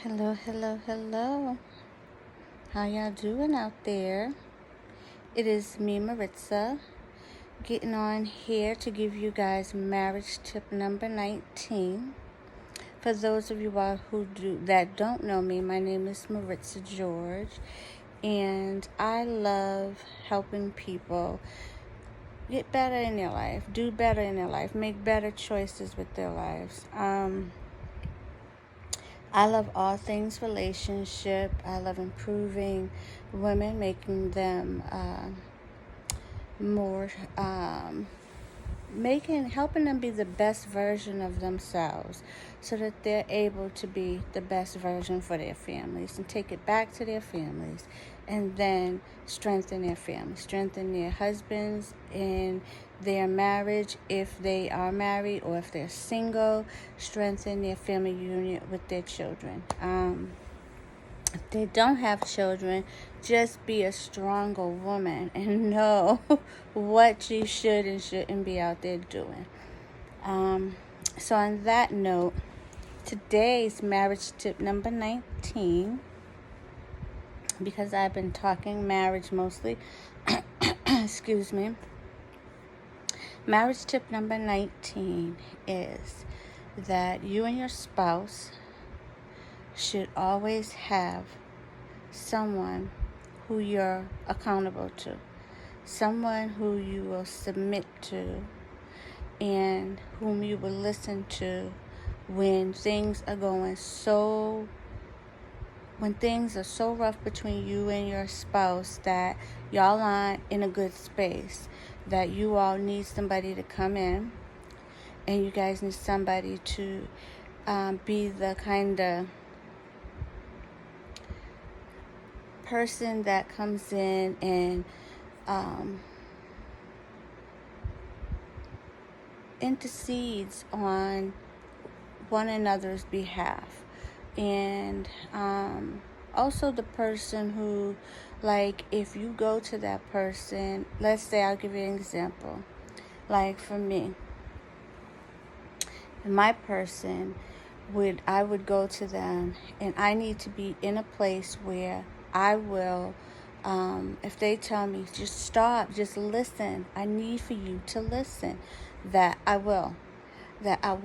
Hello, hello, hello. How y'all doing out there? It is me, Maritza, getting on here to give you guys marriage tip number 19. For those of you all that don't know me, my name is Maritza George, and I love helping people get better in their life, do better in their life, make better choices with their lives. I love all things relationship. I love improving women, making them more, helping them be the best version of themselves so that they're able to be the best version for their families and take it back to their families and then strengthen their families, strengthen their husbands in their marriage if they are married, or if they're single, strengthen their family unit with their children. If they don't have children, just be a stronger woman and know what you should and shouldn't be out there doing. So on that note, today's marriage tip number 19, because I've been talking marriage mostly, excuse me. Marriage tip number 19 is that you and your spouse should always have someone who you're accountable to, someone who you will submit to, and whom you will listen to when things are so rough between you and your spouse that y'all aren't in a good space, that you all need somebody to come in, and you guys need somebody to be the kind of person that comes in and intercedes on one another's behalf. And also the person who, like, if you go to that person, let's say, I'll give you an example. Like for me, my person I would go to them, and I need to be in a place where I will, if they tell me, just stop, just listen, I need for you to listen, that I will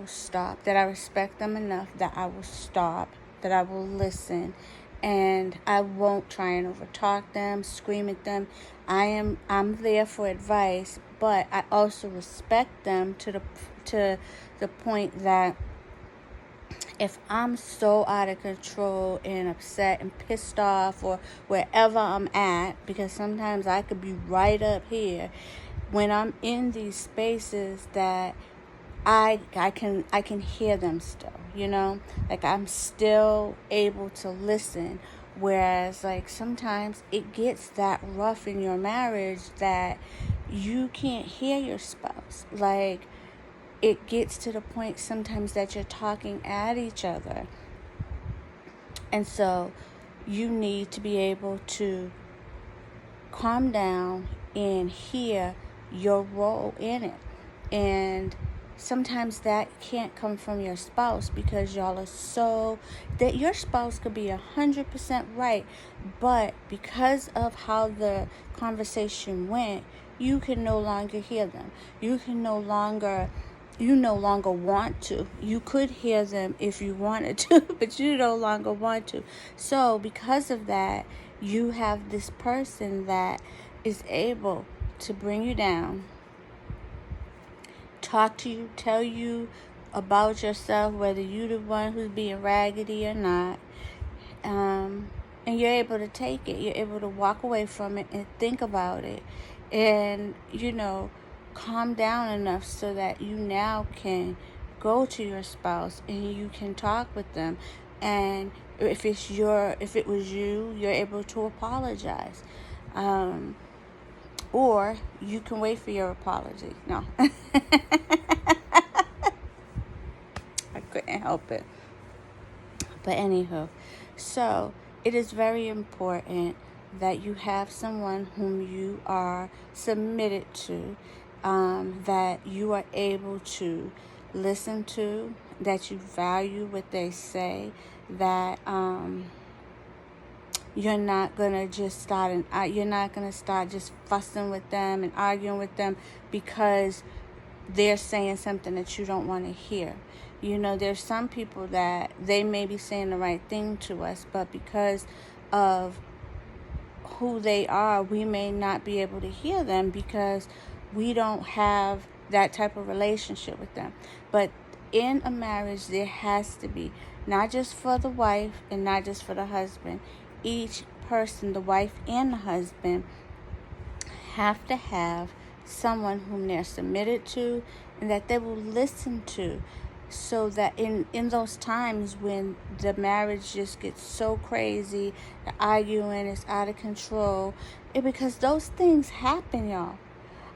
stop, that I respect them enough that I will stop, that I will listen, and I won't try and overtalk them, scream at them. I'm there for advice, but I also respect them to the point that if I'm so out of control and upset and pissed off, or wherever I'm at, because sometimes I could be right up here, when I'm in these spaces, that I can hear them still, like I'm still able to listen. Whereas, like, sometimes it gets that rough in your marriage that you can't hear your spouse. Like, it gets to the point sometimes that you're talking at each other. And so you need to be able to calm down and hear your role in it. And sometimes that can't come from your spouse, because y'all are so that your spouse could be 100% right, but because of how the conversation went, you can no longer hear them. You no longer want to. You could hear them if you wanted to, but you no longer want to. So because of that, you have this person that is able to bring you down, talk to you, tell you about yourself, whether you're the one who's being raggedy or not, and you're able to take it. You're able to walk away from it and think about it, and calm down enough so that you now can go to your spouse and you can talk with them. And if it was you, you're able to apologize, or you can wait for your apology. No. I couldn't help it. But anywho, so it is very important that you have someone whom you are submitted to, that you are able to listen to, that you value what they say, that you're not gonna just start and you're not gonna start just fussing with them and arguing with them because they're saying something that you don't want to hear. You know, there's some people that they may be saying the right thing to us, but because of who they are, we may not be able to hear them because we don't have that type of relationship with them. But in a marriage, there has to be, not just for the wife and not just for the husband, each person, the wife and the husband, have to have someone whom they're submitted to and that they will listen to, so that in those times when the marriage just gets so crazy, the arguing is out of control, because those things happen, y'all.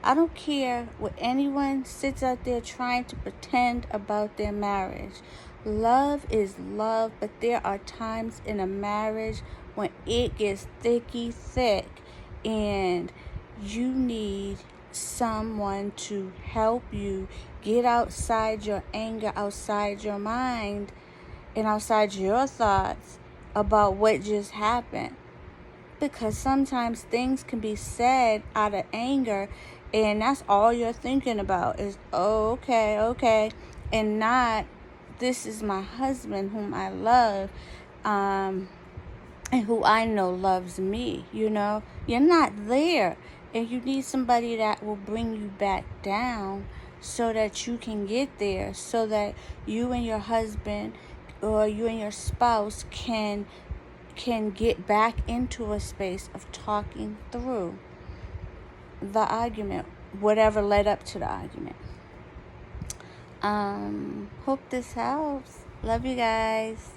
I don't care what anyone sits out there trying to pretend about their marriage. Love is love, but there are times in a marriage when it gets thicky thick and you need someone to help you get outside your anger, outside your mind, and outside your thoughts about what just happened. Because sometimes things can be said out of anger, and that's all you're thinking about is, oh, okay, and not, this is my husband whom I love, and who I know loves me. You know, you're not there, and you need somebody that will bring you back down so that you can get there, so that you and your husband or you and your spouse can get back into a space of talking through the argument, whatever led up to the argument. Hope this helps. Love you guys.